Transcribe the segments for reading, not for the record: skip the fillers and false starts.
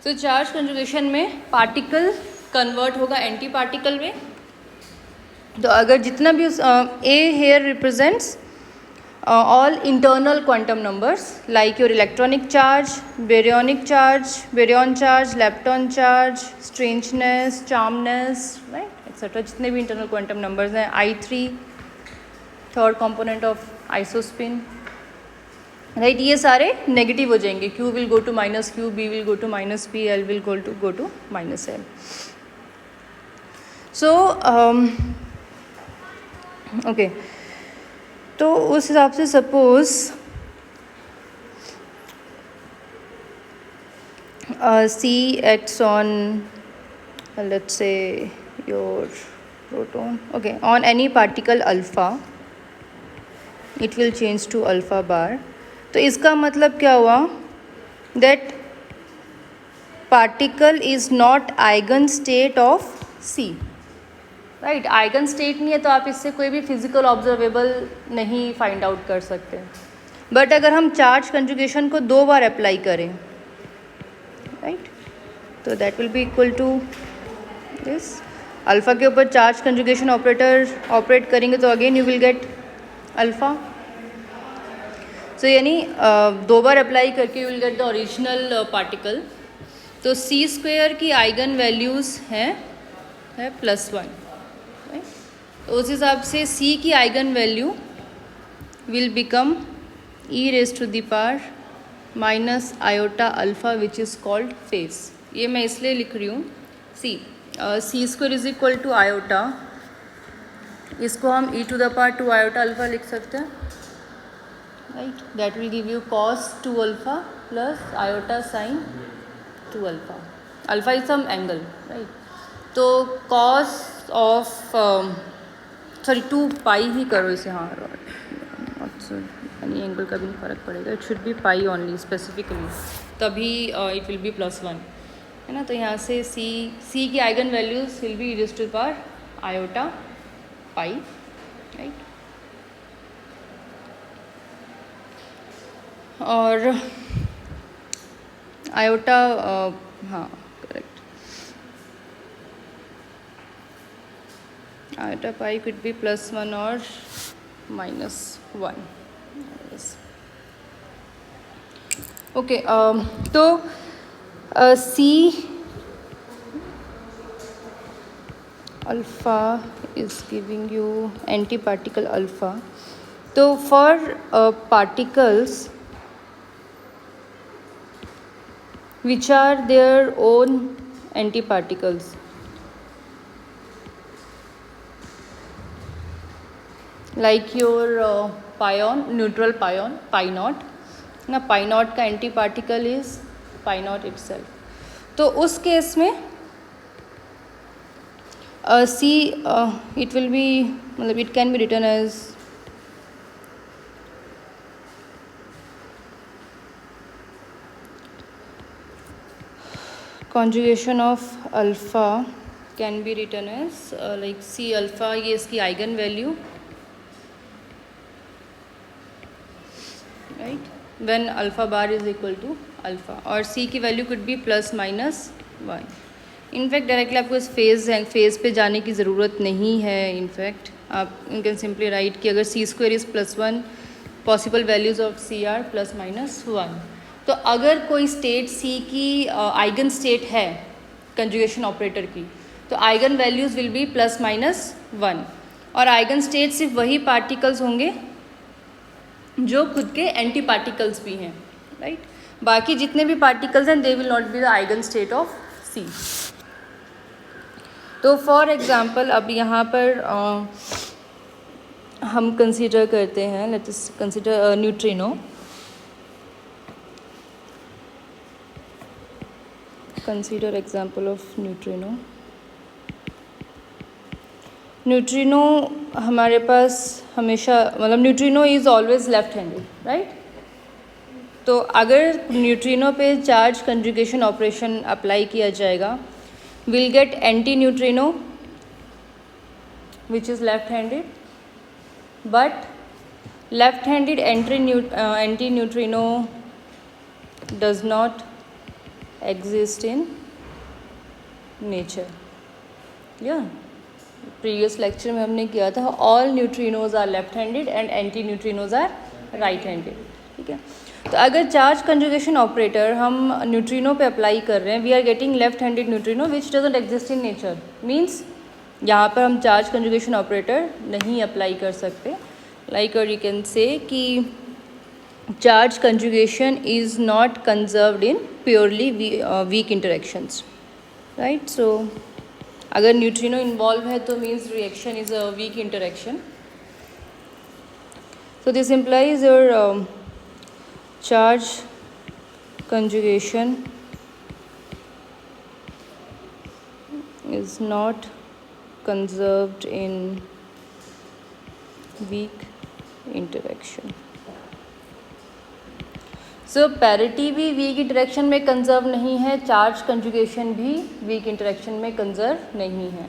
तो charge conjugation में particle convert होगा एंटी पार्टिकल में। तो अगर जितना भी A here represents all internal quantum numbers like your electronic charge, baryonic charge, baryon charge, lepton charge, strangeness, charmness, right, etc. जितने भी internal quantum numbers हैं, I3 third component of isospin, right, ये सारे नेगेटिव हो जाएंगे. Q will go to minus Q, B will go to minus P, L will go to minus L. So okay, तो उस हिसाब से suppose C acts on, let's say, your proton, okay, on any particle alpha, it will change to alpha bar. तो इसका मतलब क्या हुआ, that particle is not eigen state of C. Right, eigen state नहीं है तो आप इससे कोई भी फिजिकल ऑब्जर्वेबल नहीं फाइंड आउट कर सकते. बट अगर हम चार्ज कंजुगेशन को 2 बार अप्लाई करें, राइट, तो that will be equal to this. Alpha के ऊपर चार्ज कंजुगेशन ऑपरेटर ऑपरेट करेंगे तो again you will get alpha. So यानी 2 बार अप्लाई करके you will get the original particle. तो सी स्क्वेयर की आइगन वैल्यूज़ है +1. तो उस हिसाब से C की eigen value will become e⁻⁻ iota alpha which is called phase. ये मैं इसलिए लिख रही हूँ C square is equal to iota. इसको हम e⁻² आयोटा अल्फ़ा लिख सकते हैं, right. That will give you cos 2 alpha plus iota sine 2 alpha. Alpha is some angle, right. तो cos ऑफ 2 पाई ही करो इसे, हाँ, यानी एंगल का भी नहीं फ़र्क पड़ेगा. It should B pi only specifically, तभी इट विल बी +1, है ना. तो यहाँ से C की eigen values will be e⁻⁻ iota pi, right. और आयोटा, हाँ correct, iota pi could be +1 और -1. ओके, तो C alpha is giving you anti-particle alpha. तो for particles which are their own antiparticles, like your pion, neutral pion, pi naught ना, pi naught का anti particle is pi naught itself. तो उस case में C it will be, मतलब it can be written as conjugation of alpha can be written as like C alpha, ये इसकी eigen value, right, when alpha bar is equal to alpha, और C की value could be +-1. In fact directly आपको इस phase पे जाने की ज़रूरत नहीं है. इनफैक्ट आप यू कैन सिंपली राइट कि अगर C square is +1, possible values of C are +-1. तो अगर कोई स्टेट C की आइगन स्टेट है कंजुगेशन ऑपरेटर की, तो आइगन वैल्यूज़ विल बी +-1. और आइगन स्टेट सिर्फ वही पार्टिकल्स होंगे जो खुद के एंटी पार्टिकल्स भी हैं, राइट. बाकी जितने भी पार्टिकल्स हैं they will not be the eigen state of C. तो फॉर एग्ज़ाम्पल अब यहाँ पर हम कंसीडर करते हैं, let us consider neutrino. Consider example of neutrino. Neutrino हमारे पास हमेशा, मतलब neutrino is always left handed, right. तो अगर न्यूट्रिनो पे चार्ज कंजुगेशन ऑपरेशन अप्लाई किया जाएगा, will get anti neutrino which is left handed, but left handed anti neutrino does not exist in nature. Yeah, previous lecture में हमने किया था all neutrinos are left handed and anti neutrinos are right handed. ठीक है, तो अगर charge conjugation operator हम neutrino पे अप्लाई कर रहे हैं, we are getting left handed neutrino which doesn't exist in nature. Means यहाँ पर हम चार्ज कंजुगेशन ऑपरेटर नहीं अप्लाई कर सकते. लाइक और यू कैन से कि charge conjugation is not conserved in purely weak interactions, right. So अगर neutrino involve है तो means reaction is a weak interaction. So this implies your charge conjugation is not conserved in weak interaction. So parity भी weak interaction में conserve नहीं है, charge conjugation भी weak interaction में conserve नहीं है.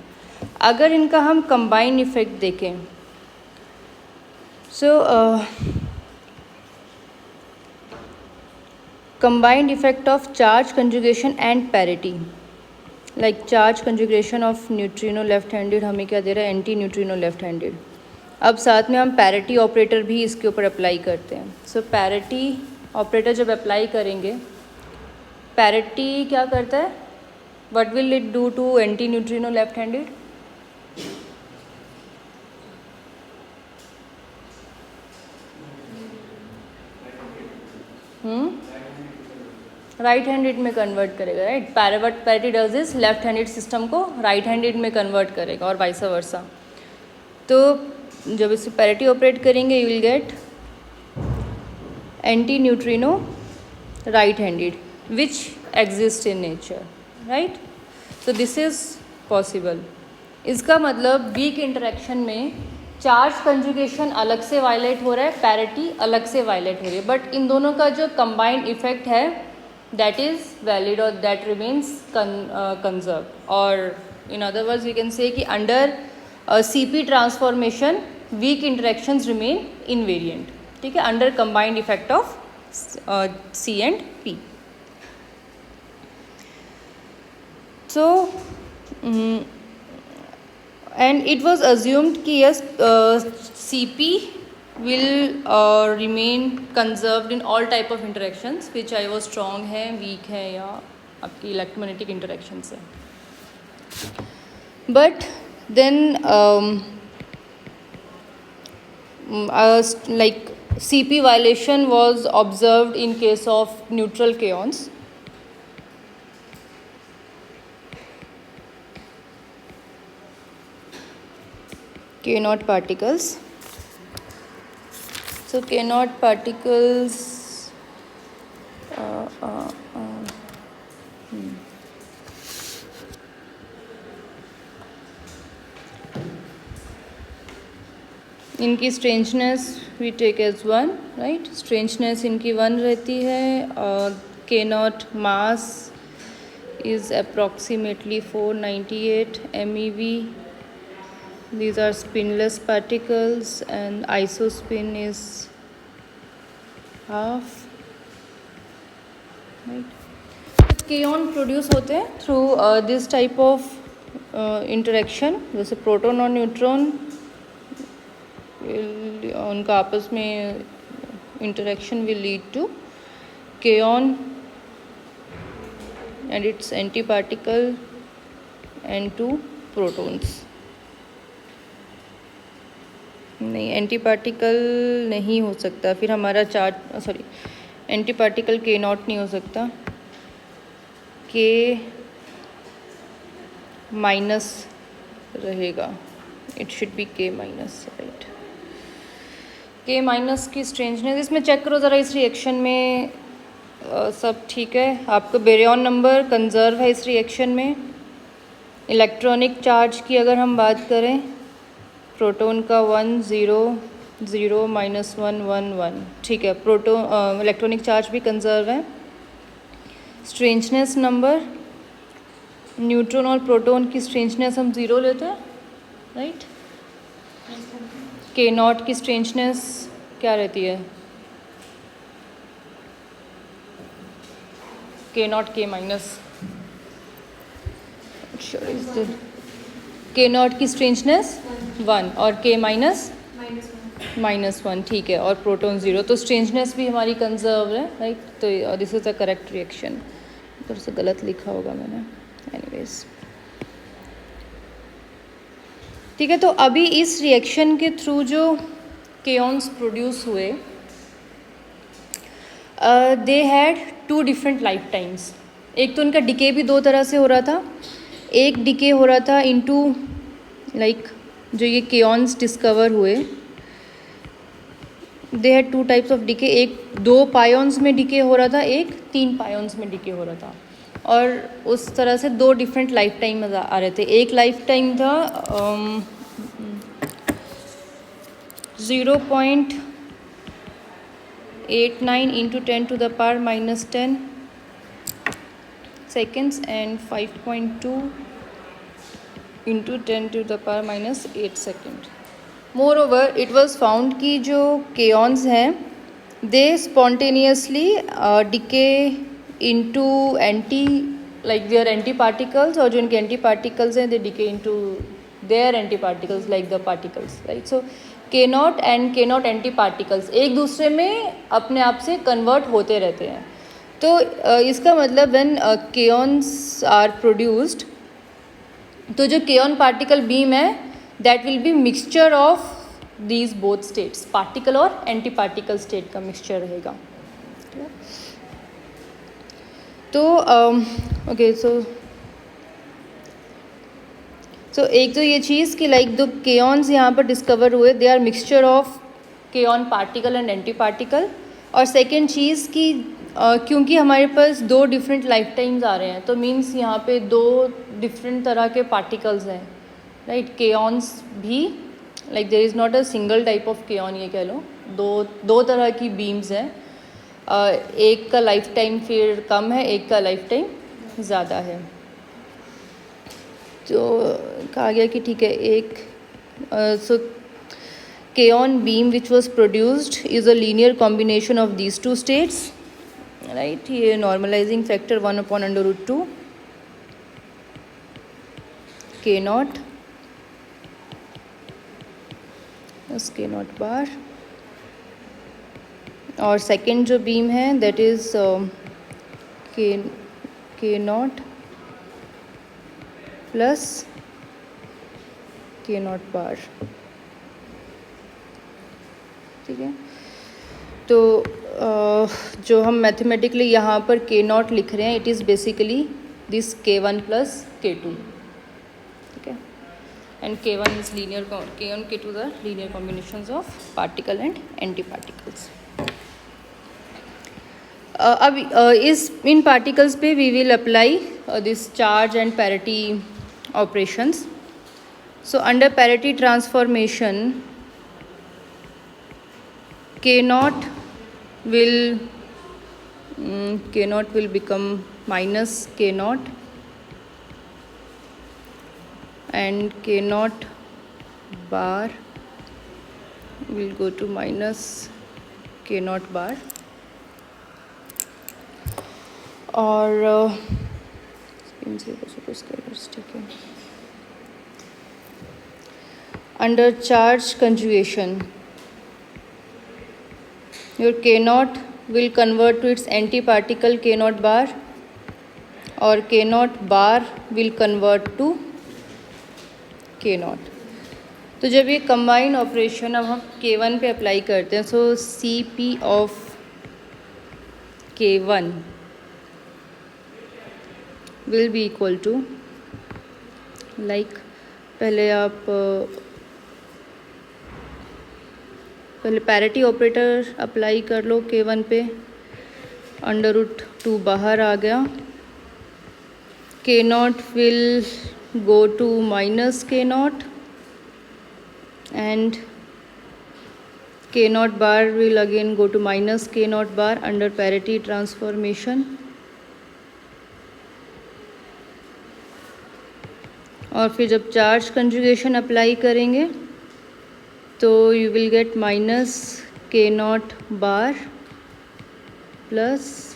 अगर इनका हम कंबाइन इफेक्ट देखें, सो combined effect of charge conjugation and parity, like charge conjugation of neutrino left handed हमें क्या दे रहा है, एंटी न्यूट्रिनो लेफ्ट हैंडेड. अब साथ में हम पैरिटी ऑपरेटर भी इसके ऊपर अप्लाई करते हैं. सो पैरिटी ऑपरेटर जब अप्लाई करेंगे, पैरिटी क्या करता है, what will it do to anti neutrino left handed? Right handed में कन्वर्ट करेगा, right. What parity does is left handed system को राइट हैंडेड में कन्वर्ट करेगा और वाइस वर्सा. तो जब इसे पैरिटी ऑपरेट करेंगे you will get anti neutrino right handed which exist in nature, right. तो दिस इज पॉसिबल. इसका मतलब वीक इंटरेक्शन में चार्ज कंजुगेशन अलग से वायलेट हो रहा है, पैरिटी अलग से वायलेट हो रही है, बट इन दोनों का जो कंबाइंड इफेक्ट है that is valid or that remains conserved. Or in other words we can say कि under CP transformation weak interactions remain invariant. ठीक है, under combined effect of C and P. So and it was assumed कि yes CP will remain conserved in all type of interactions which चाहे वो strong है, weak है या आपकी electromagnetic interactions है. But then like CP violation was observed in case of neutral kaons. K naught particles. So K naught particles इनकी strangeness we take as 1, right. Strangeness इनकी 1 रहती है और K naught mass is approximately 498 MeV. These are spinless particles and isospin is half, right. Kaon produce होते हैं through this type of interaction. जैसे proton और neutron उनका आपस में interaction will lead to kaon and its antiparticle and 2 protons. नहीं, anti particle नहीं हो सकता, फिर हमारा charge anti particle K naught नहीं हो सकता, K माइनस रहेगा. It should be K minus, right. K minus की स्ट्रेंजनेस इसमें चेक करो ज़रा. इस रिएक्शन में सब ठीक है. आपका बेरियन नंबर कंजर्व है इस रिएक्शन में. इलेक्ट्रॉनिक चार्ज की अगर हम बात करें, प्रोटॉन का 1 0 0 -1 1 1, ठीक है. प्रोटॉन इलेक्ट्रॉनिक चार्ज भी कंजर्व है. स्ट्रेंजनेस नंबर, न्यूट्रॉन और प्रोटॉन की स्ट्रेंजनेस हम 0 लेते हैं, राइट. K नॉट की स्ट्रेंजनेस क्या रहती है? के नॉट के माइनस के नॉट की स्ट्रेंजनेस 1 और के माइनस -1, ठीक है, और प्रोटॉन 0, तो स्ट्रेंजनेस भी हमारी कंजर्व है, राइट। तो this is the correct reaction. थोड़ा सा गलत लिखा होगा मैंने, एनीवेज, ठीक है। तो अभी इस रिएक्शन के थ्रू जो केओन्स प्रोड्यूस हुए, they had 2 different life times. एक तो उनका डिके भी 2 तरह से हो रहा था। एक डिके हो रहा था इनटू लाइक जो ये केओन्स डिस्कवर हुए, they had 2 types of decay. एक 2 पायोन्स में डिके हो रहा था, एक 3 पायोन्स में डिके हो रहा था, और उस तरह से 2 डिफरेंट लाइफ टाइम आ रहे थे। एक लाइफ टाइम था 0.89 into 10 to the power minus 10 seconds and 5.2 into 10 to the power minus 8 second. Moreover, it was found कि जो केओन्स हैं they spontaneously decay into anti like their anti particles, और जो इनके anti particles हैं they decay into their anti particles like the particles, right? So के not and के not anti particles एक दूसरे में अपने आप से कन्वर्ट होते रहते हैं। तो इसका मतलब व्हेन केओन्स आर प्रोड्यूस्ड, तो जो केओन पार्टिकल बीम है that will B mixture of these both states, particle और एंटी पार्टिकल स्टेट का मिक्सचर रहेगा। तो ओके, सो एक तो ये चीज़ कि लाइक दो केओन्स यहाँ पर डिस्कवर हुए, they are mixture of kaon particle and anti particle. और सेकेंड चीज़ कि क्योंकि हमारे पास 2 डिफरेंट लाइफ टाइम्स आ रहे हैं, तो मीन्स यहाँ पे 2 डिफरेंट तरह के पार्टिकल्स हैं, राइट। केओन्स भी like there is not a single type of kaon, ये कह लो, दो तरह की बीम्स हैं। एक का लाइफ टाइम फिर कम है, एक का लाइफ टाइम ज़्यादा है। तो कहा गया कि ठीक है, एक so kaon beam which was produced is a linear combination of these 2 states, right. ये नॉर्मलाइजिंग फैक्टर 1/√2 के नॉट के नॉट बार, और सेकेंड जो बीम है दैट इज़ के नॉट प्लस के नॉट बार, ठीक है। तो जो हम मैथमेटिकली यहाँ पर के नॉट लिख रहे हैं, it is basically this k1 plus k2, ठीक है। And k1 is linear, k1 k2 the linear combinations of particle and anti particles. अब इन पार्टिकल्स पे we will apply this charge and parity operations. So under parity transformation, k naught will become minus k naught, and k naught bar will go to minus k naught bar, और under charge conjugation, your k naught will convert to its anti-particle k naught bar, और k naught bar will convert to k naught। तो जब ये combine operation अब हम k1 पे apply करते हैं, so Cp of k1 will be equal to, like पहले पैरिटी ऑपरेटर अप्लाई कर लो k1 पे, √2 बाहर आ गया, k naught will go to minus k naught, and k naught bar will again go to minus k naught bar under parity transformation. और फिर जब चार्ज कंजुगेशन अप्लाई करेंगे तो you will get minus k naught bar plus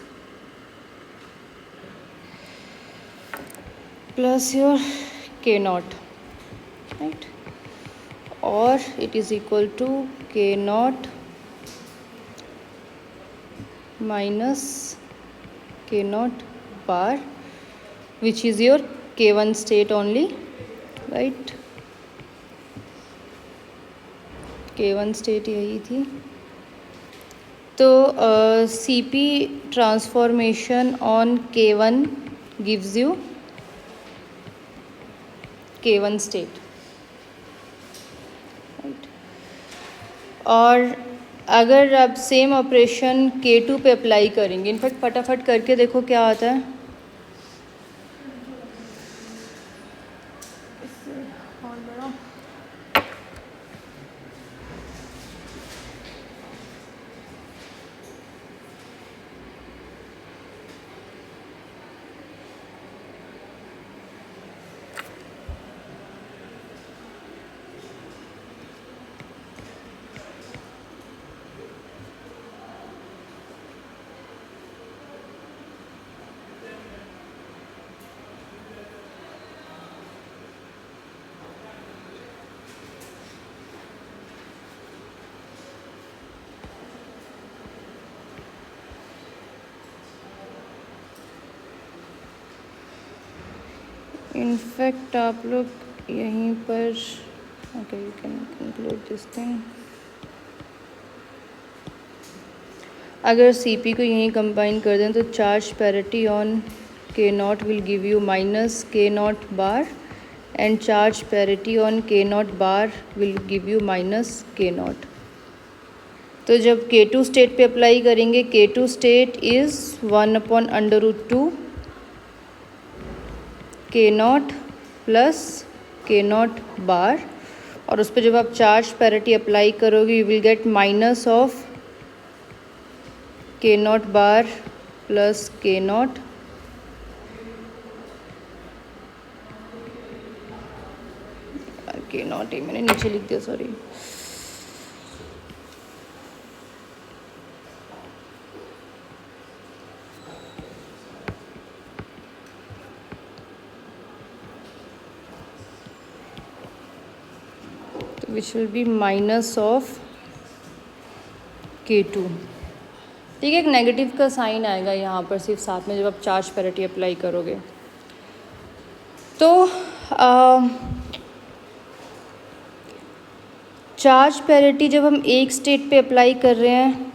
plus your K naught, right? Or it is equal to K naught minus K naught bar, which is your K1 state only, right? K1 state यही थी. तो CP transformation on K1 gives you K1 state, right? और अगर आप same operation K2 पे अप्लाई करेंगे, in fact फटाफट करके देखो क्या आता है. इनफैक्ट आप लोग यहीं पर okay you can conclude this thing. अगर CP को यहीं कंबाइन कर दें तो charge parity on K naught will give you minus K naught bar and charge parity on K naught bar will give you minus K naught. तो जब K2 state पे अप्लाई करेंगे, K2 state is 1/√2 K naught plus K naught bar, और उस पर जब आप चार्ज पैरिटी अप्लाई करोगे you will get minus of K naught bar plus K not ही मैंने नीचे लिख दिया, sorry. which will be minus of K2. ठीक है, एक नेगेटिव का साइन आएगा यहाँ पर सिर्फ साथ में जब आप चार्ज पैरिटी अप्लाई करोगे. तो चार्ज पैरिटी जब हम एक स्टेट पे अप्लाई कर रहे हैं,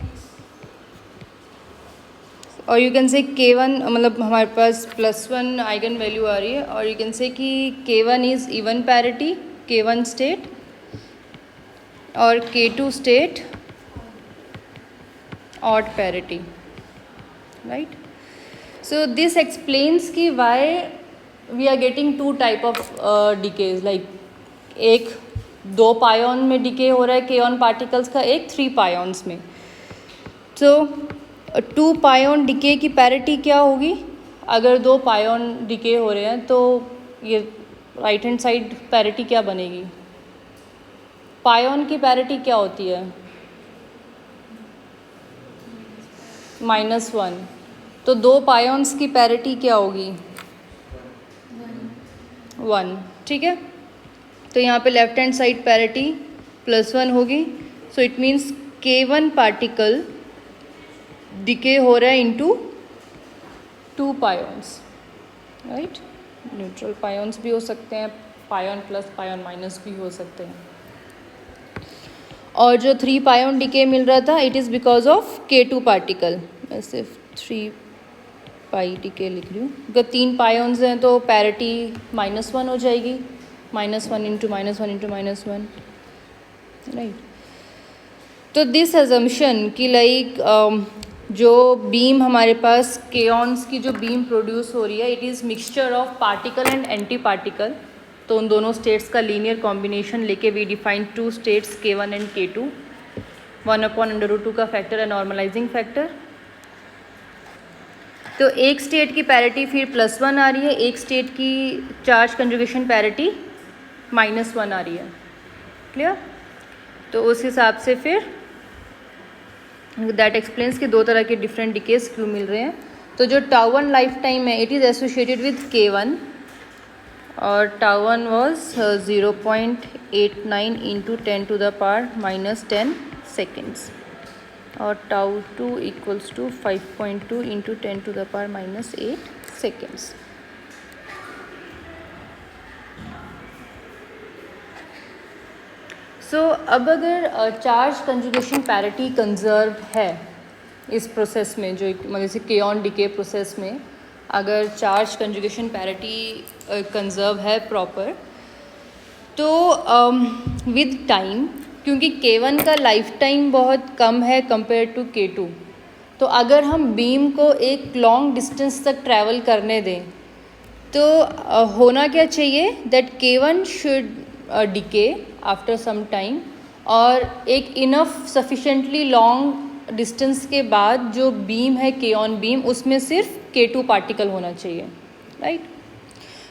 और यू कैन से K1 मतलब हमारे पास +1 आइगन वैल्यू आ रही है, और यू कैन से कि K1 is even parity, K1 state, और K2 state odd parity, right. So this explains कि why we are getting two type of decays, like एक 2 पायोन में डिके हो रहा है K1 पार्टिकल्स का, एक 3 पायोन्स में. तो 2 पायोन डिके की पैरिटी क्या होगी? अगर 2 पायोन डिके हो रहे हैं तो ये राइट हैंड साइड पैरिटी क्या बनेगी? पायोन की पैरिटी क्या होती है? -1. तो 2 पायोन्स की पैरिटी क्या होगी? 1. ठीक है, तो यहाँ पे लेफ्ट हैंड साइड पैरिटी +1 होगी. सो it means K1 particle decay हो रहा है इनटू 2 पायोन्स, राइट. न्यूट्रल पायोन्स भी हो सकते हैं, पायोन प्लस पायोन माइनस भी हो सकते हैं. और जो 3 पायोन डिके मिल रहा था, it is because of K2 particle. मैं सिर्फ 3 पाई डिके लिख रही हूँ, अगर 3 पायोन्स हैं तो पैरिटी -1 हो जाएगी, -1 × -1 × -1, राइट. तो दिस अजम्पशन कि लाइक जो बीम हमारे पास केऑन्स की जो बीम प्रोड्यूस हो रही है, it is mixture of particle and anti particle. तो उन दोनों स्टेट्स का लीनियर कॉम्बिनेशन लेके we define 2 states K1 and K2. 1/√2 का फैक्टर है नॉर्मलाइजिंग फैक्टर. तो एक स्टेट की पैरिटी फिर +1 आ रही है, एक स्टेट की चार्ज कंजुगेशन पैरिटी -1 आ रही है. क्लियर? तो उस हिसाब से फिर दैट एक्सप्लेन्स कि 2 तरह के डिफरेंट डिकेज क्यों मिल रहे हैं. तो जो τ1 लाइफ टाइम है, it is associated with K1 और टाउ 1 वॉज 0.89 इंटू 10⁻⁻10 सेकेंड्स और tau 2 equals to 5.2 into 10⁻⁻8 seconds. So अब अगर चार्ज कंजुगेशन पैरिटी कंजर्व है इस प्रोसेस में, जो मतलब जैसे केऑन डिके प्रोसेस में अगर चार्ज कंजुगेशन पैरिटी कंजर्व है प्रॉपर, तो विद टाइम, क्योंकि K1 का लाइफ टाइम बहुत कम है कंपेयर टू K2, तो अगर हम बीम को एक लॉन्ग डिस्टेंस तक ट्रैवल करने दें तो होना क्या चाहिए, that K1 should decay after some time, और एक इनफ सफिशेंटली लॉन्ग डिस्टेंस के बाद जो बीम है केऑन बीम, उसमें सिर्फ K2 पार्टिकल होना चाहिए, राइट.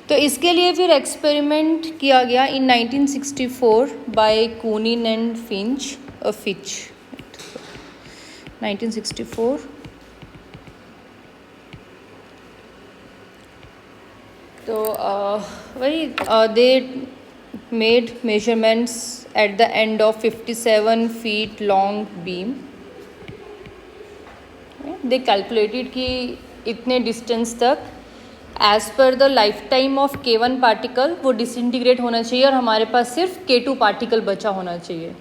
तो इसके लिए फिर एक्सपेरिमेंट किया गया इन 1964 बाय कूनिन एंड फिच 1964. तो वही दे made measurements at the end of 57 feet long beam. They calculated कि इतने डिस्टेंस तक as per the life time of K1 particle वो डिसइंटीग्रेट होना चाहिए और हमारे पास सिर्फ K2 पार्टिकल बचा होना चाहिए.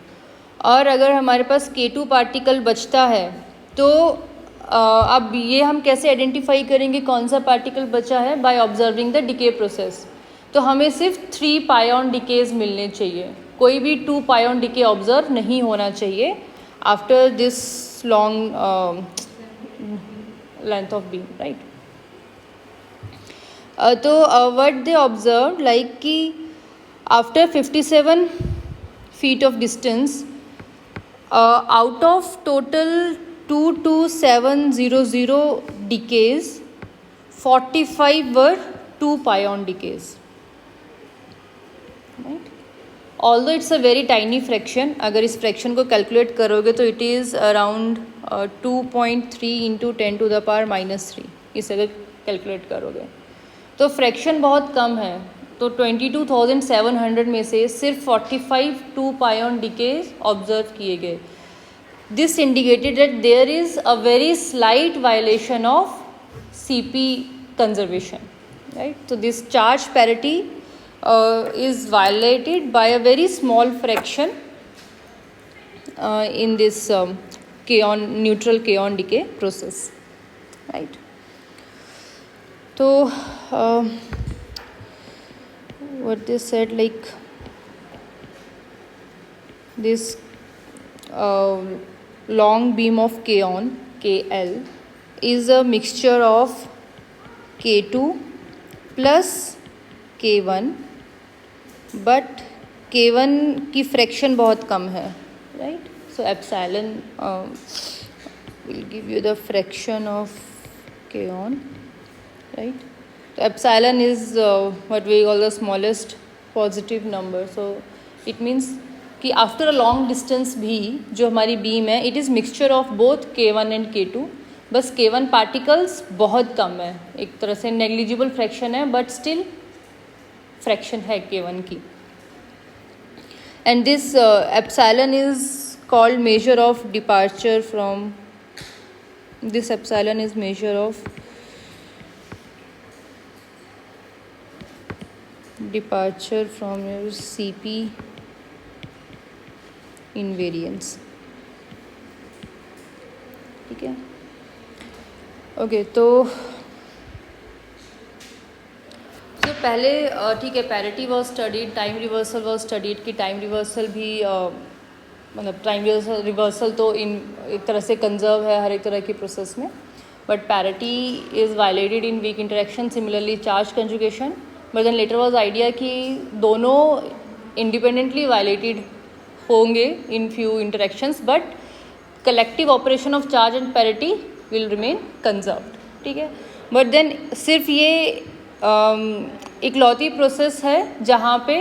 और अगर हमारे पास K2 पार्टिकल बचता है तो अब ये हम कैसे आइडेंटिफाई करेंगे कौन सा पार्टिकल बचा है, by observing the decay process. तो हमें सिर्फ 3 पायोन डिकेज मिलने चाहिए, कोई भी 2 पायोन डिके ऑब्जर्व नहीं होना चाहिए after this long length of beam, right. तो व्हाट दे ऑब्जर्व लाइक कि after 57 feet of distance, out of total 22700 decays, 45 were 2 pion decays. Although it's a very tiny fraction, अगर इस फ्रैक्शन को calculate करोगे तो इट इज़ अराउंड 2.3 इंटू 10⁻⁻3. इसे अगर calculate करोगे तो फ्रैक्शन बहुत कम है. तो 22,700 में से सिर्फ 45 2 पायोन डिकेज ऑब्जर्व किए गए. This indicated that there is a very slight violation of CP conservation, right. तो this charge parity is violated by a very small fraction in this neutral K-on decay process, right. So what they said, like this long beam of K-on KL is a mixture of K2 plus K1, but K1 की fraction बहुत कम है, right. So epsilon will give you the fraction of K-on, right. तो epsilon is what we call the smallest positive number. So it means कि after a long distance भी जो हमारी beam है, it is mixture of both K1 and K2, बस K1 particles बहुत कम है, एक तरह से नेग्लिजिबल फ्रैक्शन है, बट स्टिल फ्रैक्शन है K1 की. And this epsilon is called measure of departure from, this epsilon is measure of departure from your CP invariance, ठीक है. ओके, तो पहले ठीक है, parity was studied, time reversal was studied कि time reversal भी मतलब टाइम रिवर्सल तो इन एक तरह से कंजर्व है हर एक तरह की प्रोसेस में, but parity is violated in weak interaction. Similarly charge conjugation, but then later was idea कि दोनों इंडिपेंडेंटली वायलेटेड होंगे in few interactions, but collective operation of charge and parity will remain conserved, ठीक है. But then सिर्फ ये इकलौती process है जहाँ पे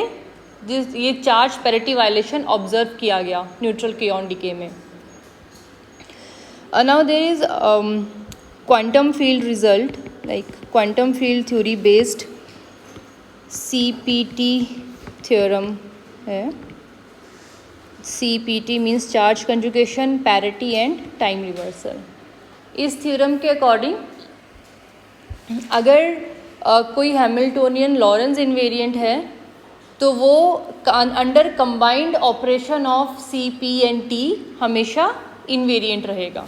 ये चार्ज पैरिटी वायलेशन ऑब्जर्व किया गया न्यूट्रल K-on डिके में. Now there is quantum field result, like quantum field theory based CPT theorem है। CPT means charge conjugation, parity and time reversal. इस थ्योरम के अकॉर्डिंग अगर कोई हैमिल्टोनियन लॉरेंस इन्वेरिएंट है तो वो under combined operation of CP and T हमेशा invariant रहेगा।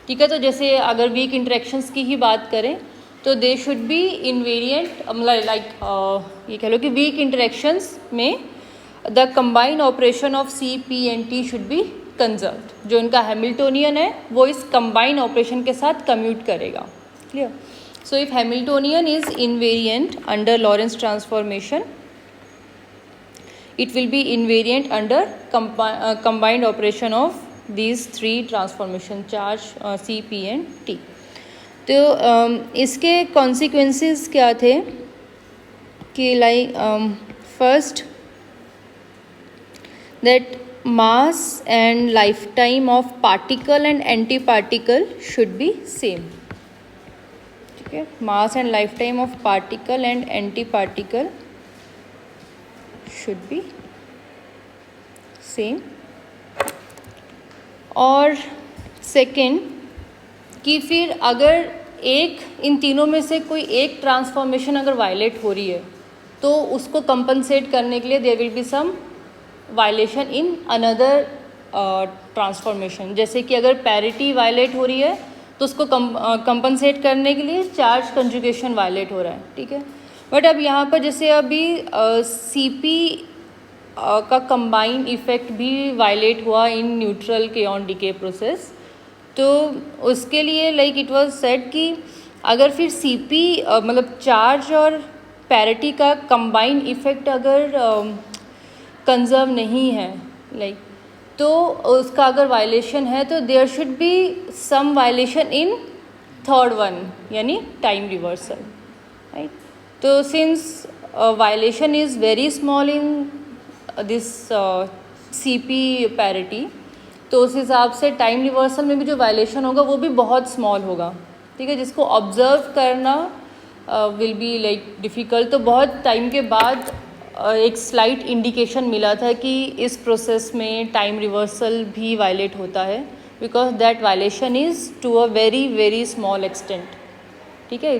ठीक है, तो जैसे अगर वीक इंटरेक्शंस की ही बात करें तो they should be invariant, like ये कह लो कि वीक इंटरेक्शंस में the combined operation of CP and T should be conserved. जो इनका हैमिल्टोनियन है वो इस कंबाइंड ऑपरेशन के साथ कम्यूट करेगा। Clear? So if Hamiltonian is invariant under Lorentz transformation, it will be invariant under combined operation of these three transformation charge CP and T। तो इसके consequences क्या थे कि like first that mass and lifetime of particle and antiparticle should be same। ठीक है, mass and lifetime of particle and antiparticle should be same। और second कि फिर अगर एक इन तीनों में से कोई एक ट्रांसफॉर्मेशन अगर वायलेट हो रही है तो उसको कंपनसेट करने के लिए there will be some violation in another transformation. जैसे कि अगर पैरिटी वायलेट हो रही है तो उसको कंपनसेट करने के लिए चार्ज कंजुगेशन वायलेट हो रहा है। ठीक है, बट अब यहाँ पर जैसे अभी CP का कंबाइंड इफेक्ट भी वायलेट हुआ in neutral kaon decay process, तो उसके लिए लाइक इट वाज सेड कि अगर फिर CP मतलब चार्ज और पैरिटी का कंबाइंड इफेक्ट अगर कंजर्व नहीं है लाइक तो उसका अगर वायलेशन है तो there should be some violation in third one, यानी टाइम रिवर्सल, राइट। तो since violation is very small in this CP parity, तो उस हिसाब से टाइम रिवर्सल में भी जो वायलेशन होगा वो भी बहुत स्मॉल होगा। ठीक है, जिसको ऑब्जर्व करना विल बी लाइक डिफ़िकल्ट। तो बहुत टाइम के बाद एक स्लाइट इंडिकेशन मिला था कि इस प्रोसेस में टाइम रिवर्सल भी वायलेट होता है, because that violation is to a very very small extent. ठीक है,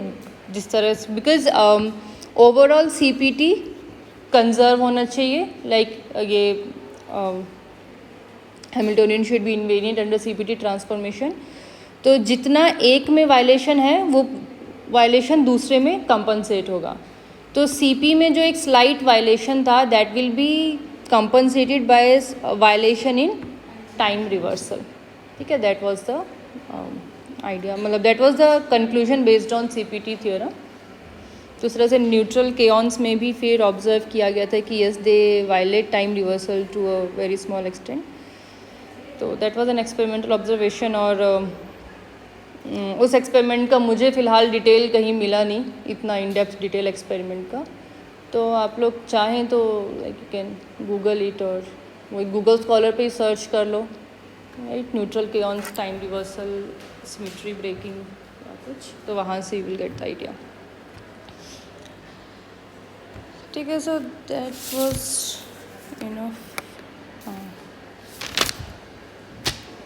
जिस तरह से बिकॉज ओवरऑल CPT कंजर्व होना चाहिए, लाइक ये Hamiltonian should be invariant under CPT transformation. तो जितना एक में वायलेशन है वो वायलेशन दूसरे में कंपनसेट होगा। तो CP में जो एक स्लाइट वायलेशन था that will be compensated by violation in time reversal. ठीक है, दैट वाज द आइडिया, मतलब that was the conclusion based on CPT theorem. तो इस तरह से न्यूट्रल केऑन्स में भी फिर ऑब्जर्व किया गया था कि yes they violate time reversal to a very small extent. तो that was an experimental observation, और उस एक्सपेरिमेंट का मुझे फ़िलहाल डिटेल कहीं मिला नहीं, इतना इन डेप्थ डिटेल एक्सपेरिमेंट का। तो आप लोग चाहें तो like you can Google it, और वही गूगल स्कॉलर पे ही सर्च कर लो, right, neutral kaons time reversal symmetry breaking या कुछ, तो वहाँ से you will get the idea. ठीक है, सो दैट वाज इनफ। हाँ,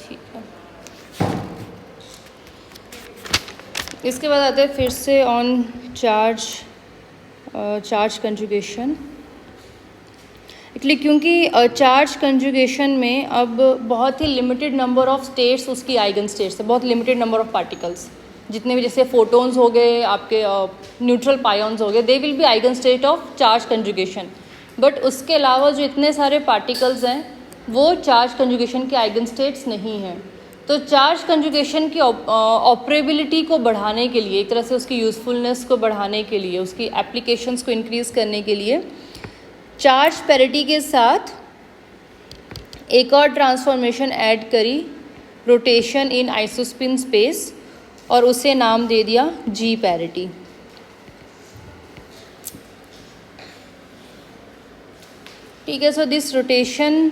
ठीक है। इसके बाद आते हैं फिर से ऑन चार्ज कंजुगेशन। एक्चुअली क्योंकि चार्ज कंजुगेशन में अब बहुत ही लिमिटेड नंबर ऑफ स्टेट्स उसकी आइगन स्टेट्स है, बहुत लिमिटेड नंबर ऑफ पार्टिकल्स, जितने भी जैसे फोटोन्स हो गए, आपके न्यूट्रल पायॉन्स हो गए, they will be eigen state of charge conjugation. But उसके अलावा जो इतने सारे पार्टिकल्स हैं वो चार्ज कंजुगेशन के आइगन स्टेट्स नहीं हैं। तो चार्ज कंजुगेशन की ऑपरेबिलिटी को बढ़ाने के लिए, एक तरह से उसकी यूज़फुलनेस को बढ़ाने के लिए, उसकी एप्लीकेशंस को इंक्रीज़ करने के लिए चार्ज पैरिटी के साथ एक और ट्रांसफॉर्मेशन ऐड करी, रोटेशन इन आइसोस्पिन स्पेस, और उसे नाम दे दिया G पैरिटी। ठीक है, so this rotation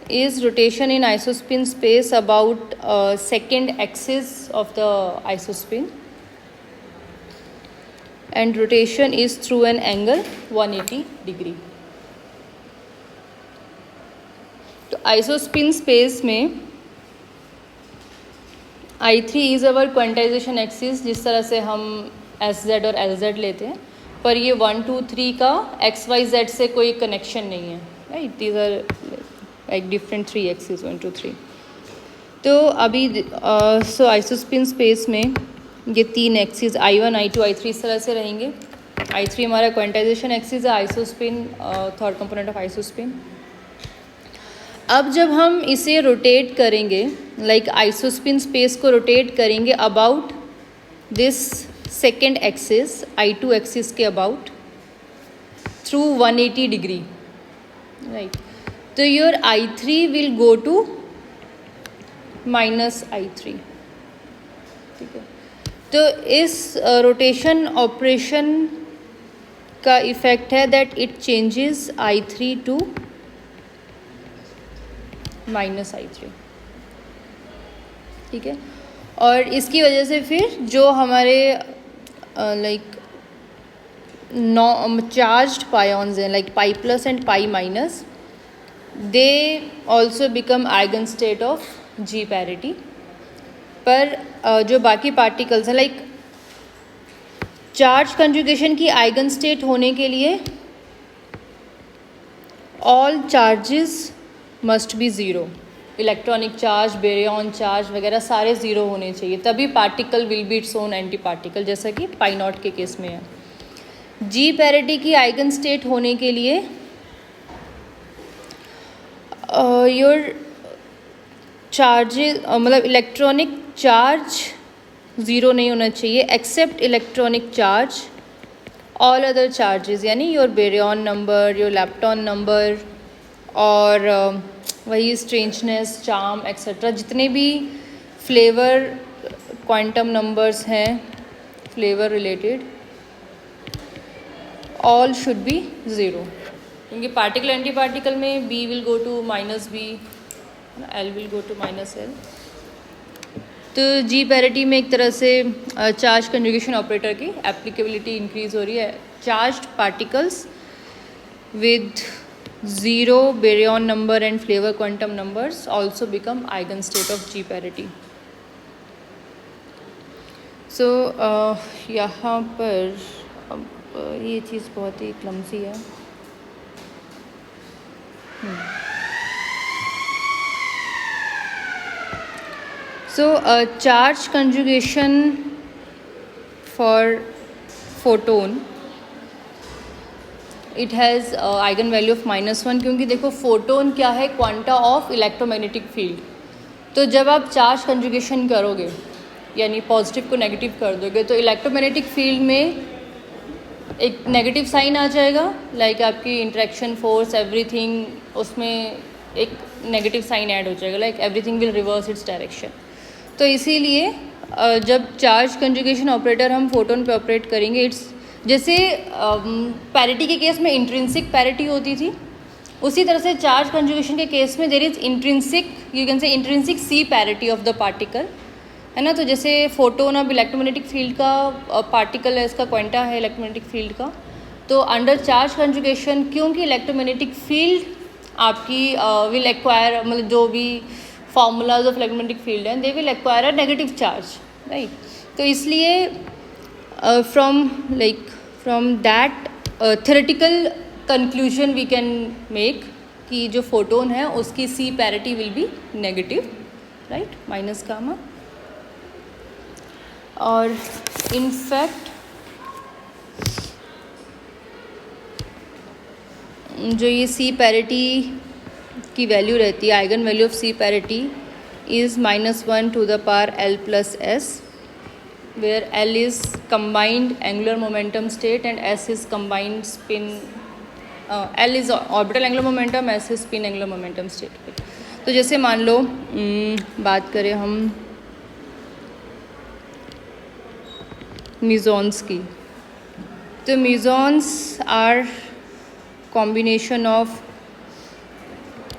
is rotation in isospin space about second axis of the isospin। and rotation is through an angle 180 degree. तो आइसोस्पिन स्पेस में I3 is our quantization axis, जिस तरह से हम SZ और LZ लेते हैं, पर ये 1 2 3 का XYZ से कोई कनेक्शन नहीं है, right. These are like different 3 axis 1 2 3. तो अभी सो आइसोस्पिन स्पेस में ये 3 एक्सिस I1 I2 I3 इस तरह से रहेंगे. I3 हमारा क्वांटाइजेशन एक्सिस है, isospin third component of isospin. अब जब हम इसे रोटेट करेंगे, लाइक आइसोस्पिन स्पेस को रोटेट करेंगे about this second axis I2 axis के अबाउट थ्रू 180 डिग्री, राइट. तो your I3 will go to -I3, ठीक है. तो इस रोटेशन ऑपरेशन का इफ़ेक्ट है that it changes I3 to -I3, ठीक है. और इसकी वजह से फिर जो हमारे लाइक चार्ज्ड पायॉन्स हैं, like pi plus and pi minus, they also become eigen state of G parity. पर जो बाकी पार्टिकल्स हैं, लाइक चार्ज कंजुगेशन की आइगन स्टेट होने के लिए all charges must be zero. Electronic charge, baryon charge वगैरह सारे ज़ीरो होने चाहिए, तभी particle will be its own anti particle, जैसा कि पाई नॉट के केस में है. जी पैरिटी की आइगन स्टेट होने के लिए योर चार्जेस मतलब इलेक्ट्रॉनिक चार्ज ज़ीरो नहीं होना चाहिए except electronic charge. All other charges यानी your baryon number, your lepton number और वही स्ट्रेंजनेस, चार्म एक्सेट्रा, जितने भी फ्लेवर क्वांटम नंबर्स हैं flavour related, all should be zero. क्योंकि पार्टिकल एंटी पार्टिकल में B will go to -B, L will go to -L. तो G parity में एक तरह से चार्ज कंजुगेशन ऑपरेटर की एप्लीकेबिलिटी इंक्रीज़ हो रही है. Charged particles with 0 baryon number and flavor quantum numbers also become eigenstate of G parity. So यहाँ पर अब ये चीज़ बहुत ही क्लमसी है. So charge conjugation for photon, it has eigen value of -1. क्योंकि देखो फोटोन क्या है, क्वांटा ऑफ इलेक्ट्रोमैग्नेटिक फील्ड. तो जब आप चार्ज कंजुगेशन करोगे यानी पॉजिटिव को नेगेटिव कर दोगे, तो इलेक्ट्रोमैग्नेटिक फील्ड में एक नेगेटिव साइन आ जाएगा, लाइक आपकी इंटरेक्शन फोर्स एवरीथिंग, उसमें एक नेगेटिव साइन ऐड हो जाएगा, like everything will reverse its direction. तो इसीलिए जब चार्ज कंजुगेशन ऑपरेटर हम फोटोन पे ऑपरेट करेंगे, इट्स जैसे पैरिटी के केस में इंट्रिंसिक पैरिटी होती थी, उसी तरह से चार्ज कंजुगेशन के केस में there is intrinsic, you can say intrinsic C parity of the particle, है ना. तो जैसे फोटोन अब इलेक्ट्रोमैग्नेटिक फील्ड का पार्टिकल है, इसका क्वांटा है इलेक्ट्रोमैग्नेटिक फील्ड का. तो अंडर चार्ज कंजुगेशन क्योंकि इलेक्ट्रोमैग्नेटिक फील्ड आपकी विल एक्वायर, मतलब जो भी फार्मूलाज ऑफ इलेक्ट्रोमैग्नेटिक फील्ड हैं, they will acquire a negative charge, right. तो इसलिए from that theoretical conclusion we can make कि जो फोटोन है उसकी C parity will B negative, right, minus gamma. और इनफैक्ट जो ये C पैरिटी की वैल्यू रहती है, eigen value of C parity is -1 to the power L plus S, where L is combined angular momentum state and S is combined spin, L is orbital angular momentum, S is spin angular momentum state. तो जैसे मान लो बात करें हम mesons की, तो mesons are combination of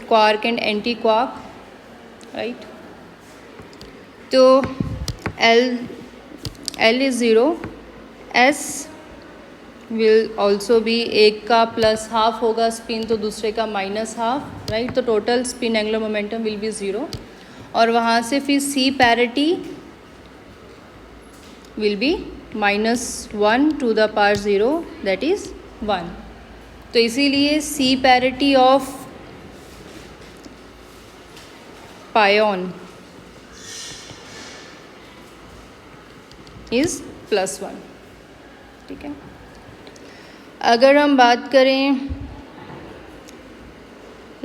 quark and anti-quark, right. तो L is 0, S will also be, एक का प्लस हाफ होगा स्पिन तो दूसरे का माइनस हाफ, राइट। तो total spin angular momentum will be 0, और वहाँ से फिर C parity will be -1 to the power 0 that is 1। तो इसीलिए C parity of pion is +1, ठीक है। अगर हम बात करें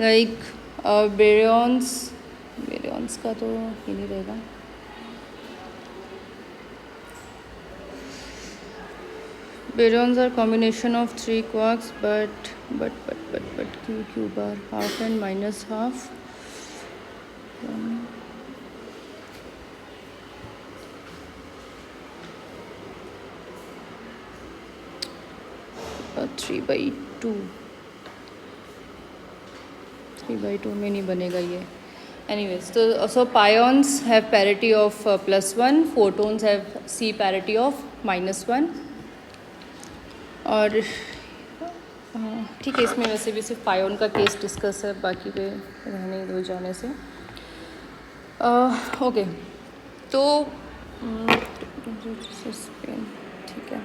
लाइक बेरियंस का तो ये नहीं रहेगा। Baryons are combination of 3 quarks, but q bar half and minus half. 3/2 में नहीं बनेगा ये। Anyways, so pions have parity of +1, photons have C parity of -1, और ठीक है, इसमें वैसे भी सिर्फ पायोन का केस डिस्कस है, बाकी पे रहने दो जाने से। ओके, तो ठीक है।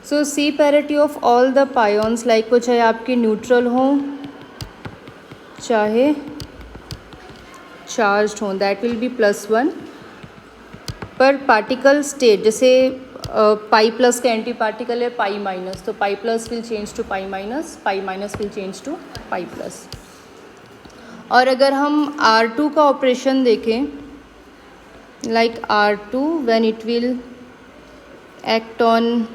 So C parity of all the pions, like वो चाहे आपके न्यूट्रल हों चाहे चार्ज्ड हों, दैट विल बी +1। पर पार्टिकल स्टेट, जैसे पाई प्लस का एंटी पार्टिकल है पाई माइनस, तो pi plus will change to pi minus will change to pi plus. और अगर हम R2 का ऑपरेशन देखें, like R2 when it will act on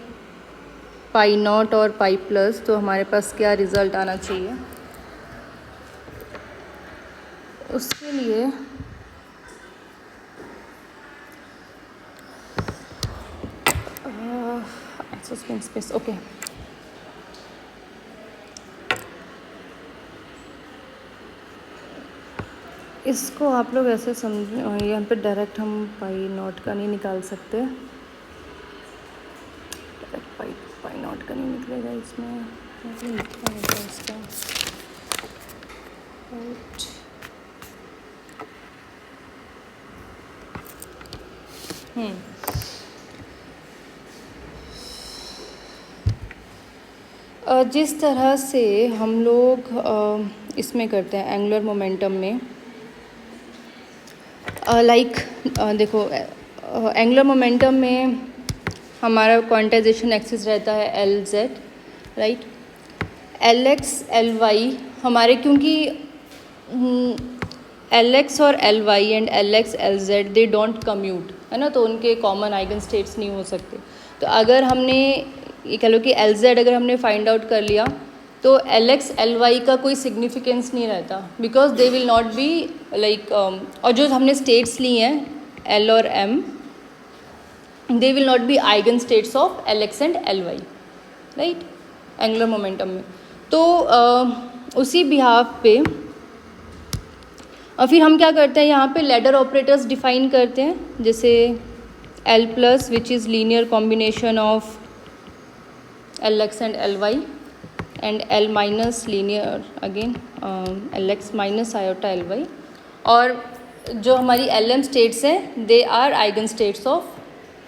pi naught और पाई प्लस, तो हमारे पास क्या रिजल्ट आना चाहिए? उसके लिए स्पेस, ओके। इसको आप लोग ऐसे समझ, यहाँ पे डायरेक्ट हम पाई नॉट का नहीं निकाल सकते, डायरेक्ट पाई नॉट का नहीं निकलेगा इसमें, लिखना होगा इसका, राइट। जिस तरह से हम लोग इसमें करते हैं एंगुलर मोमेंटम में, लाइक देखो एंगुलर मोमेंटम में हमारा क्वांटाइजेशन एक्सिस रहता है LZ, राइट। LX LY हमारे, क्योंकि LX और LY and LX LZ they don't commute, है ना, तो उनके कॉमन आइगन स्टेट्स नहीं हो सकते। तो अगर हमने ये कह लो कि LZ अगर हमने फाइंड आउट कर लिया, तो LX LY का कोई सिग्निफिकेंस नहीं रहता, because they will not be like, और जो हमने स्टेट्स ली हैं L और M, they will not be eigen states of LX and LY, right, angular momentum में। तो उसी बिहाफ पे और फिर हम क्या करते हैं, यहाँ पे लैडर ऑपरेटर्स डिफाइन करते हैं, जैसे L+ which is linear combination of LX and LY, and L- linear again LX minus iota LY, और जो हमारी LM स्टेट्स हैं they are eigen states of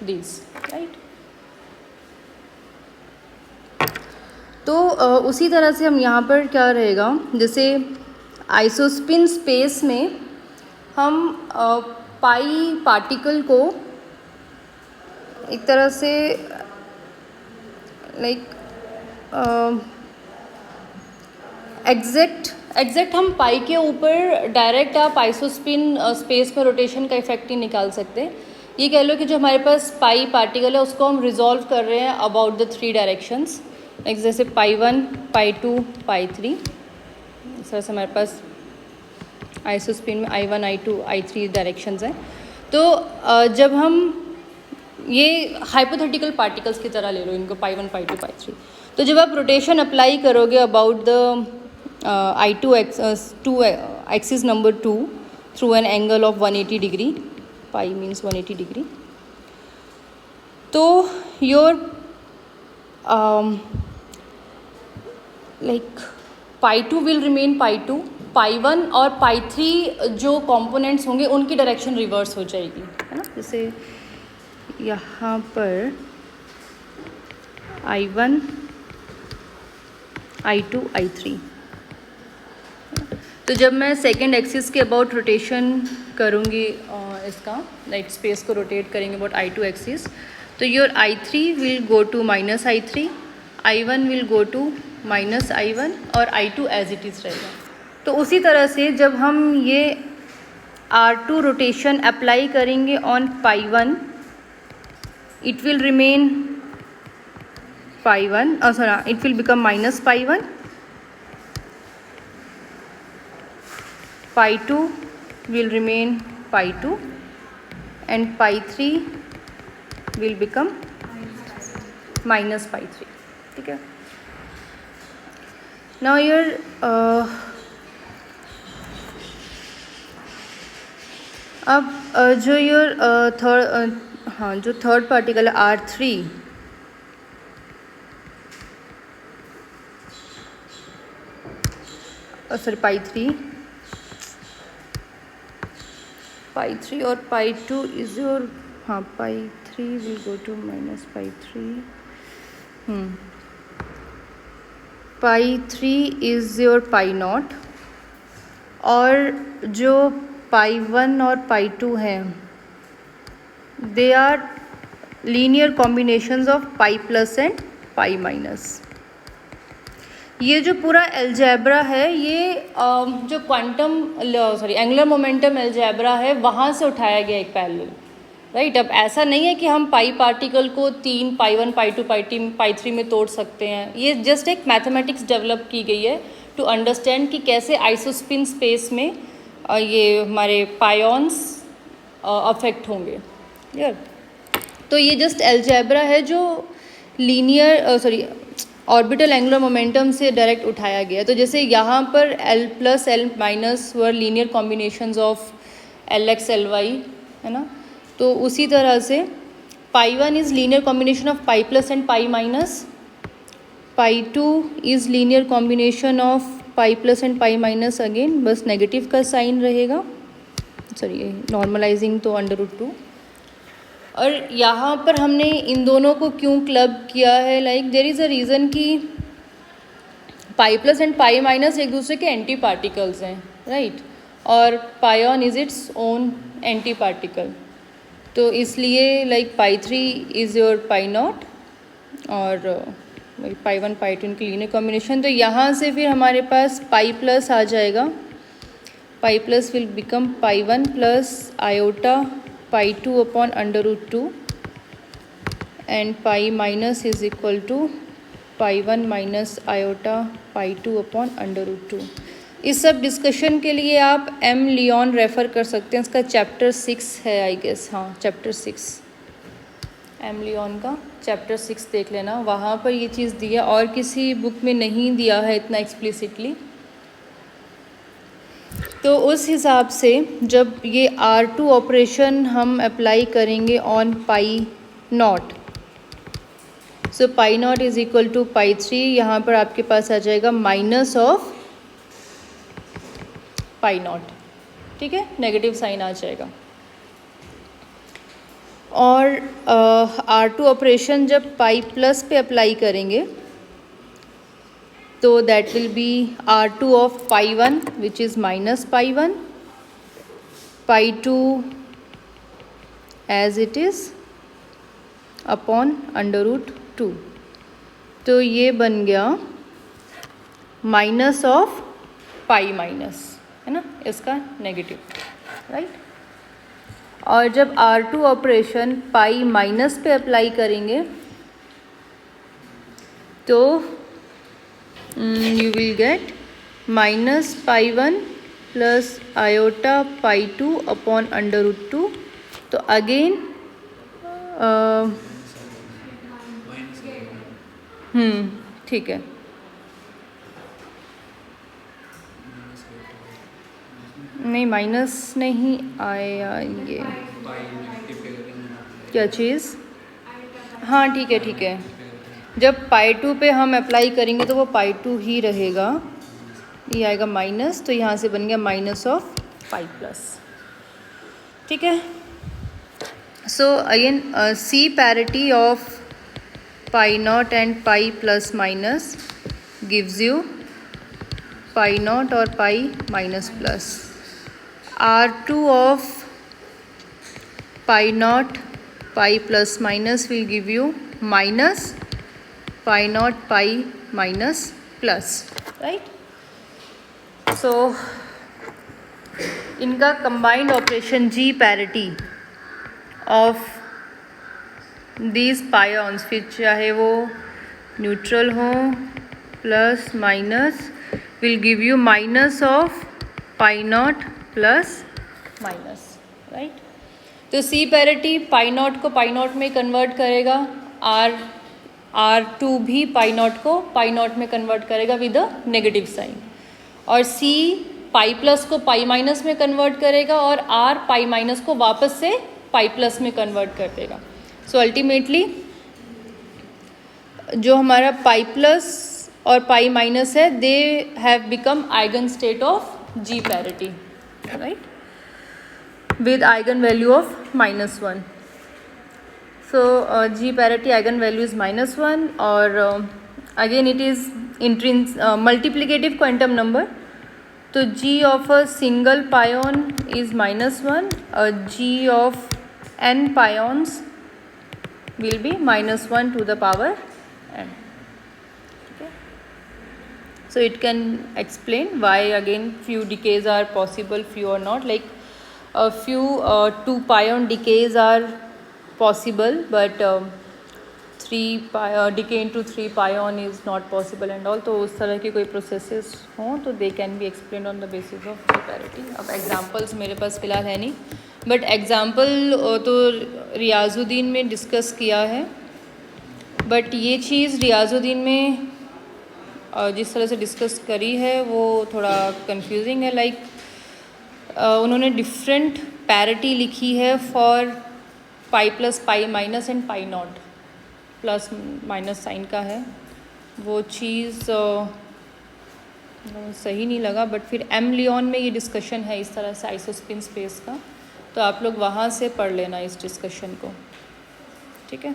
these, right. तो उसी तरह से हम यहाँ पर क्या रहेगा, जैसे आइसोस्पिन स्पेस में हम पाई पार्टिकल को एक तरह से लाइक एग्जैक्ट हम पाई के ऊपर डायरेक्ट आप आइसोस्पिन स्पेस में रोटेशन का इफेक्ट नहीं निकाल सकते। ये कह लो कि जो हमारे पास पाई पार्टिकल है उसको हम रिजॉल्व कर रहे हैं अबाउट द 3 डायरेक्शंस, लाइक जैसे पाई1 पाई2 पाई3, इस तरह से हमारे पास आइसोस्पिन में I1 I2 I3 डायरेक्शंस हैं। तो जब हम ये हाइपोथेटिकल पार्टिकल्स की तरह ले लो इनको, पाई1 पाई2 पाई3, तो जब आप रोटेशन अप्लाई करोगे about the I2 axis number 2 through an angle of 180 degree, pi means 180 degree, तो your like pi 2 will remain pi 2, pi 1 और पाई 3 जो कंपोनेंट्स होंगे उनकी डायरेक्शन रिवर्स हो जाएगी, है ना। जैसे यहाँ पर I1, I2, I3, तो जब मैं सेकेंड एक्सिस के अबाउट रोटेशन करूँगी इसका लाइक स्पेस को रोटेट करेंगे अबाउट I2 एक्सिस, तो your I3 will go to minus I3, I1 will go to minus I1 और I2 एज इट इज़ रहेगा। तो उसी तरह से जब हम ये R2 रोटेशन अप्लाई करेंगे on pi 1, it will remain pi 1, sorry it will become minus pi 1, pi 2 will remain pi 2 and pi 3 will become minus pi 3, ठीक है। नाउ योर अब जो योर जो थर्ड पार्टिकल है R3, सॉरी पाई 3 और pi 2 is your, pi 3 will go to minus pi 3, pi 3 is your pi naught, और जो pi 1 और पाई 2 हैं they are linear combinations of pi plus and pi minus. ये जो पूरा algebra है ये जो क्वांटम एंगुलर मोमेंटम एल्जेब्रा है वहाँ से उठाया गया एक पैरेलल, राइट। अब ऐसा नहीं है कि हम पाई पार्टिकल को 3 पाई 1 पाई 2 पाई 3 में तोड़ सकते हैं। ये जस्ट एक मैथमेटिक्स डेवलप की गई है टू अंडरस्टैंड कि कैसे आइसोस्पिन स्पेस में ये हमारे पायोन्स अफेक्ट होंगे, यार। तो ये जस्ट एल्जेब्रा है जो लीनियर ऑर्बिटल एंगुलर मोमेंटम से डायरेक्ट उठाया गया। तो जैसे यहाँ पर L plus L minus were linear combinations of LX LY, है ना। तो उसी तरह से पाई 1 is linear combination of pi plus and pi minus, pi 2 is linear combination of pi plus and pi minus, again बस नेगेटिव का sign रहेगा, sorry normalising तो √2। और यहाँ पर हमने इन दोनों को क्यों क्लब किया है, like there is a reason कि pi plus and pi minus एक दूसरे के एंटी पार्टिकल्स हैं, राइट, और pion is its own anti particle. तो इसलिए like pi 3 is your pi naught और पाई 1 पाई 2 इनकी लीनियर कॉम्बिनेशन। तो यहाँ से फिर हमारे पास पाई प्लस आ जाएगा, pi plus will become pi 1 plus iota pi 2 upon √2 and pi minus is equal to pi 1 minus iota pi 2 upon √2। इस सब डिस्कशन के लिए आप एम लियोन रेफ़र कर सकते हैं, इसका चैप्टर 6 है आई गेस, हाँ चैप्टर 6, एम लियोन का चैप्टर 6 देख लेना, वहाँ पर ये चीज़ दिया और किसी बुक में नहीं दिया है इतना एक्सप्लिसिटली। तो उस हिसाब से जब ये R2 ऑपरेशन हम अप्लाई करेंगे on pi naught, so pi naught is equal to pi 3, यहाँ पर आपके पास आ जाएगा माइनस ऑफ पाई नॉट, ठीक है, नेगेटिव साइन आ जाएगा। और R2 ऑपरेशन जब पाई प्लस पे अप्लाई करेंगे तो that will be R2 of pi 1 which is minus pi 1, pi 2 as it is upon √2। तो ये बन गया माइनस ऑफ पाई माइनस, है ना, इसका नेगेटिव, राइट। और जब R2 ऑपरेशन पाई माइनस पे अप्लाई करेंगे तो you will get minus pi 1 plus iota pi 2 upon √2। तो अगेन ठीक है, नहीं माइनस नहीं आया ये क्या चीज़, हाँ ठीक है ठीक है, जब पाई 2 पे हम अप्लाई करेंगे तो वो पाई 2 ही रहेगा, ये आएगा माइनस, तो यहाँ से बन गया माइनस ऑफ पाई प्लस। ठीक है, so again C parity of pi naught and pi plus minus gives you pi naught और pi minus plus. R2 of pi naught pi plus minus will give you minus pi naught pi minus plus, right? So इनका combined operation G parity of these pions, फिर चाहे वो neutral हो plus minus, will give you minus of pi naught plus minus, right? तो सी parity pi not को पाई not में convert करेगा, R2 भी पाई नॉट को पाई नॉट में कन्वर्ट करेगा विद अ नेगेटिव साइन, और C पाई प्लस को पाई माइनस में कन्वर्ट करेगा, और R पाई माइनस को वापस से पाई प्लस में कन्वर्ट कर देगा। सो अल्टीमेटली जो हमारा पाई प्लस और पाई माइनस है, they have become eigen state of G parity, right, with eigenvalue of -1. So G parity eigenvalue is -1, और again it is multiplicative quantum number, तो G of a single pion is -1, G of n pions will be -1 to the power n. So it can explain why again few decays are possible, few are not, like a few 2 pion decays are possible, but 3 decay into 3 pion is not possible and all. तो उस तरह की कोई processes हों तो they can be explained on the basis of G parity. अब examples मेरे पास फ़िलहाल है नहीं, but example तो रियाजुद्दीन में डिस्कस किया है, but ये चीज़ रियाजुद्दीन में जिस तरह से डिस्कस करी है वो थोड़ा कंफ्यूजिंग है। लाइक उन्होंने डिफरेंट पैरिटी लिखी है for pi plus pi minus and pi naught, plus minus sign का है, वो चीज़ सही नहीं लगा। बट फिर एम लियोन में ये डिस्कशन है इस तरह से आइसोस्पिन स्पेस का, तो आप लोग वहाँ से पढ़ लेना इस डिस्कशन को, ठीक है।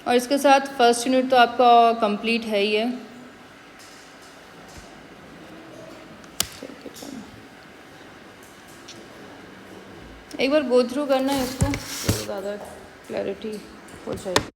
और इसके साथ फर्स्ट यूनिट तो आपका कंप्लीट है ही है। एक बार गो थ्रू करना है इसको तो ज़्यादा क्लैरिटी हो जाएगी।